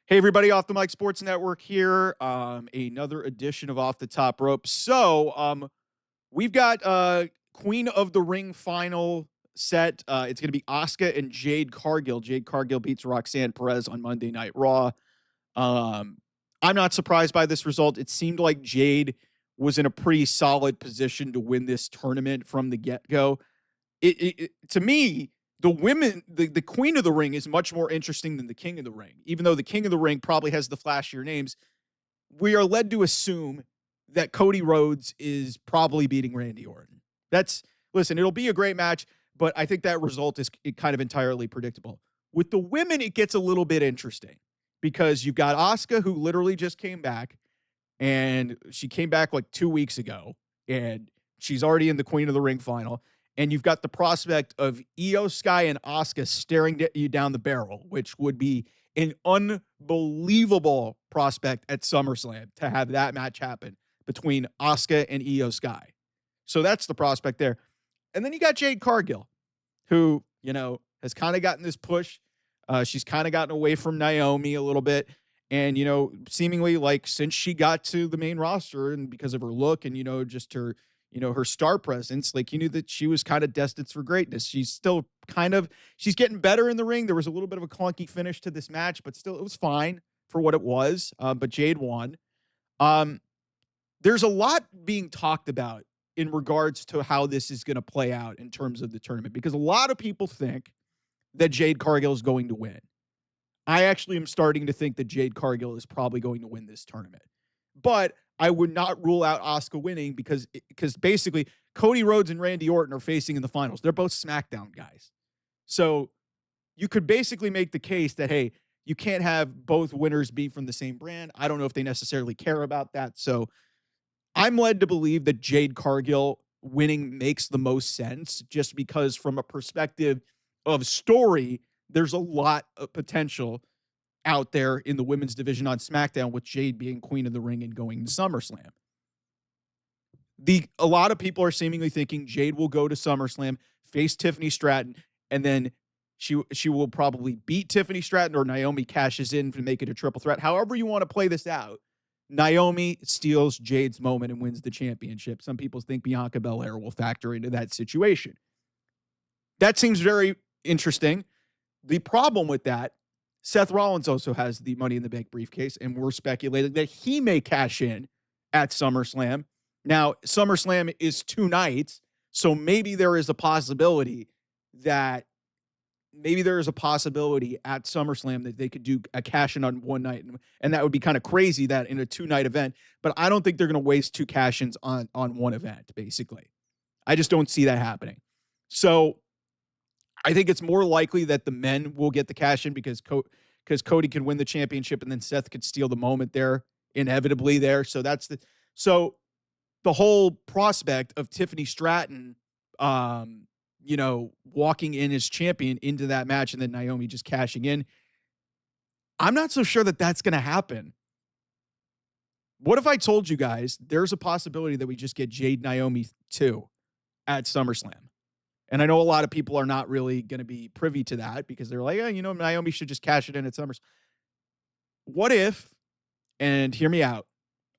Hey, everybody, Off the Mic Sports Network here. Another edition of Off the Top Rope. So, we've got Queen of the Ring final set. It's going to be Asuka and Jade Cargill. Jade Cargill beats Roxanne Perez on Monday Night Raw. Um, I'm not surprised by this result. It seemed like Jade was in a pretty solid position to win this tournament from the get-go. To me, the Queen of the Ring is much more interesting than the King of the Ring. Even though the King of the Ring probably has the flashier names, we are led to assume that Cody Rhodes is probably beating Randy Orton. Listen, it'll be a great match, but I think that result is kind of entirely predictable. With the women, it gets a little bit interesting because you've got Asuka, who literally just came back, and she came back like 2 weeks ago, and she's already in the Queen of the Ring final. And you've got the prospect of Io Sky and Asuka staring at you down the barrel, which would be an unbelievable prospect at SummerSlam to have that match happen between Asuka and Io Sky. So that's the prospect there. And then you got Jade Cargill, who, has kind of gotten this push. She's kind of gotten away from Naomi a little bit. And, seemingly like since she got to the main roster and because of her look and, just her, her star presence, like you knew that she was kind of destined for greatness. She's still she's getting better in the ring. There was a little bit of a clunky finish to this match, but still it was fine for what it was. But Jade won. There's a lot being talked about in regards to how this is going to play out in terms of the tournament, because a lot of people think that Jade Cargill is going to win. I actually am starting to think that Jade Cargill is probably going to win this tournament. But I would not rule out Asuka winning because basically Cody Rhodes and Randy Orton are facing in the finals. They're both SmackDown guys. So you could basically make the case that, hey, you can't have both winners be from the same brand. I don't know if they necessarily care about that. So I'm led to believe that Jade Cargill winning makes the most sense just because from a perspective of story, there's a lot of potential out there in the women's division on SmackDown with Jade being Queen of the Ring and going to SummerSlam. A lot of people are seemingly thinking Jade will go to SummerSlam, face Tiffany Stratton, and then she will probably beat Tiffany Stratton or Naomi cashes in to make it a triple threat. However you want to play this out, Naomi steals Jade's moment and wins the championship. Some people think Bianca Belair will factor into that situation. That seems very interesting. The problem with that, Seth Rollins also has the Money in the Bank briefcase, and we're speculating that he may cash in at SummerSlam. Now, SummerSlam is 2 nights, so maybe there is a possibility at SummerSlam that they could do a cash-in on one night, and that would be kind of crazy that in a 2-night event, but I don't think they're going to waste 2 cash-ins on one event, basically. I just don't see that happening. So I think it's more likely that the men will get the cash in because Cody can win the championship and then Seth could steal the moment there, inevitably there. So the whole prospect of Tiffany Stratton, walking in as champion into that match and then Naomi just cashing in, I'm not so sure that that's going to happen. What if I told you guys there's a possibility that we just get Jade Naomi 2 at SummerSlam? And I know a lot of people are not really going to be privy to that because they're like, Naomi should just cash it in at SummerSlam. What if, and hear me out,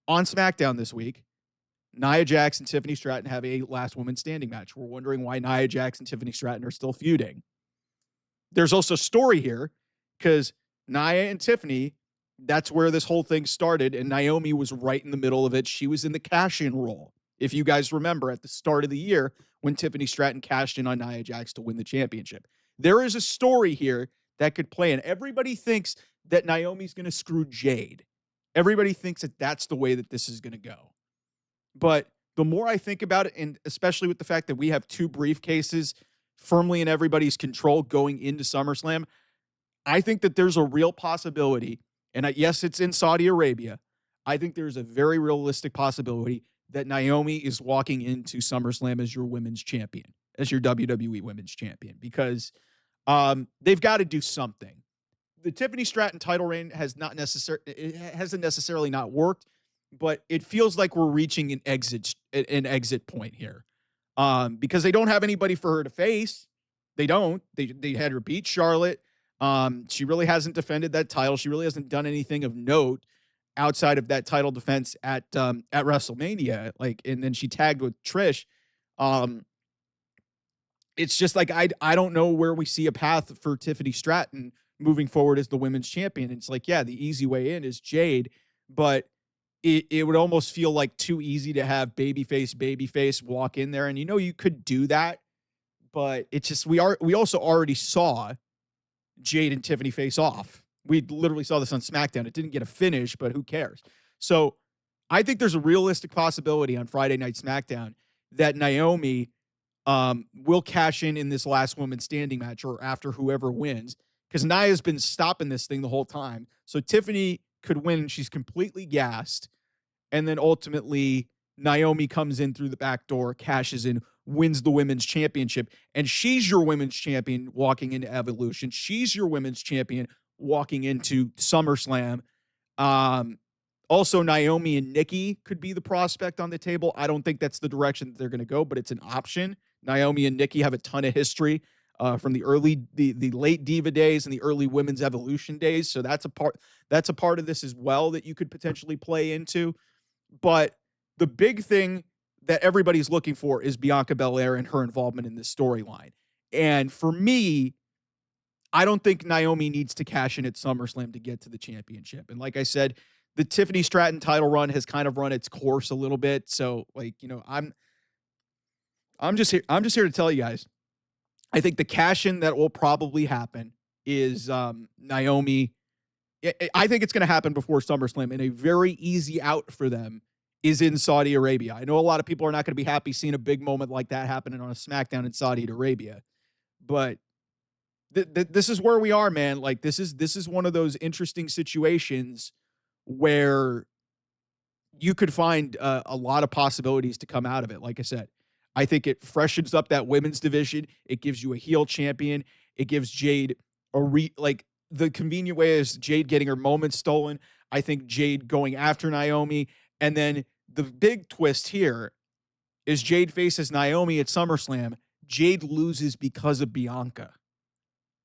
on SmackDown this week, Nia Jax and Tiffany Stratton have a last woman standing match. We're wondering why Nia Jax and Tiffany Stratton are still feuding. There's also a story here because Nia and Tiffany, that's where this whole thing started, and Naomi was right in the middle of it. She was in the cash-in role. If you guys remember at the start of the year when Tiffany Stratton cashed in on Nia Jax to win the championship. There is a story here that could play, and everybody thinks that Naomi's going to screw Jade. Everybody thinks that that's the way that this is going to go. But the more I think about it, and especially with the fact that we have 2 briefcases firmly in everybody's control going into SummerSlam, I think that there's a real possibility, and yes, it's in Saudi Arabia. I think there's a very realistic possibility that Naomi is walking into SummerSlam as your women's champion, as your WWE women's champion, because they've got to do something. The Tiffany Stratton title reign hasn't necessarily not worked, but it feels like we're reaching an exit point here, because they don't have anybody for her to face. They don't. They had her beat Charlotte. She really hasn't defended that title. She really hasn't done anything of note outside of that title defense at WrestleMania. Like, and then she tagged with Trish. Um, it's just like I don't know where we see a path for Tiffany Stratton moving forward as the women's champion. It's like, yeah, the easy way in is Jade, but it would almost feel like too easy to have babyface walk in there. And you know, you could do that, but it's just we also already saw Jade and Tiffany face off. We literally saw this on SmackDown. It didn't get a finish, but who cares? So I think there's a realistic possibility on Friday Night SmackDown that Naomi will cash in this last woman standing match or after whoever wins, because Nia's been stopping this thing the whole time. So Tiffany could win. She's completely gassed. And then ultimately Naomi comes in through the back door, cashes in, wins the women's championship. And she's your women's champion walking into Evolution. She's your women's champion walking into SummerSlam. Also, Naomi and Nikki could be the prospect on the table. I don't think that's the direction that they're going to go, but it's an option. Naomi and Nikki have a ton of history from the late Diva days and the early women's Evolution days. So that's a part of this as well that you could potentially play into. But the big thing that everybody's looking for is Bianca Belair and her involvement in this storyline. And for me, I don't think Naomi needs to cash in at SummerSlam to get to the championship. And like I said, the Tiffany Stratton title run has kind of run its course a little bit. So, like, you know, I'm just here to tell you guys, I think the cash in that will probably happen is Naomi. I think it's going to happen before SummerSlam, and a very easy out for them is in Saudi Arabia. I know a lot of people are not going to be happy seeing a big moment like that happening on a SmackDown in Saudi Arabia, but this is where we are, man. Like, this is one of those interesting situations where you could find a lot of possibilities to come out of it. Like I said, I think it freshens up that women's division. It gives you a heel champion. It gives Jade the convenient way is Jade getting her moment stolen. I think Jade going after Naomi. And then the big twist here is Jade faces Naomi at SummerSlam. Jade loses because of Bianca.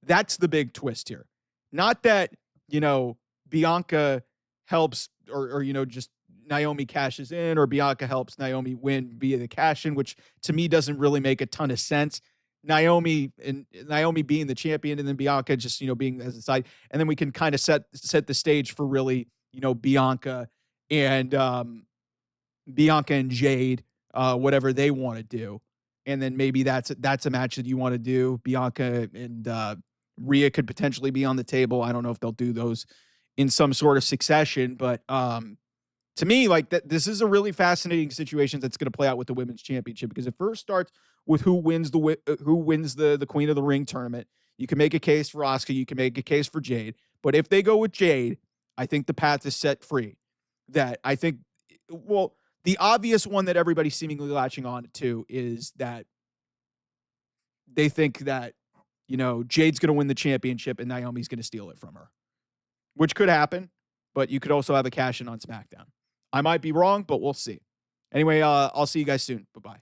That's the big twist here. Not that, you know, Bianca helps or you know, just Naomi cashes in, or Bianca helps Naomi win via the cash in, which to me doesn't really make a ton of sense. Naomi being the champion, and then Bianca just, you know, being as a side, and then we can kind of set the stage for really, you know, Bianca and Jade, whatever they want to do, and then maybe that's a match that you want to do. Bianca and Rhea could potentially be on the table. I don't know if they'll do those in some sort of succession, but to me, like, this is a really fascinating situation that's going to play out with the women's championship, because it first starts with who wins the Queen of the Ring tournament. You can make a case for Asuka, you can make a case for Jade, but if they go with Jade, I think the path is set free. That I think, well, the obvious one that everybody's seemingly latching on to is that they think that, you know, Jade's going to win the championship and Naomi's going to steal it from her, which could happen, but you could also have a cash in on SmackDown. I might be wrong, but we'll see. Anyway, I'll see you guys soon. Bye-bye.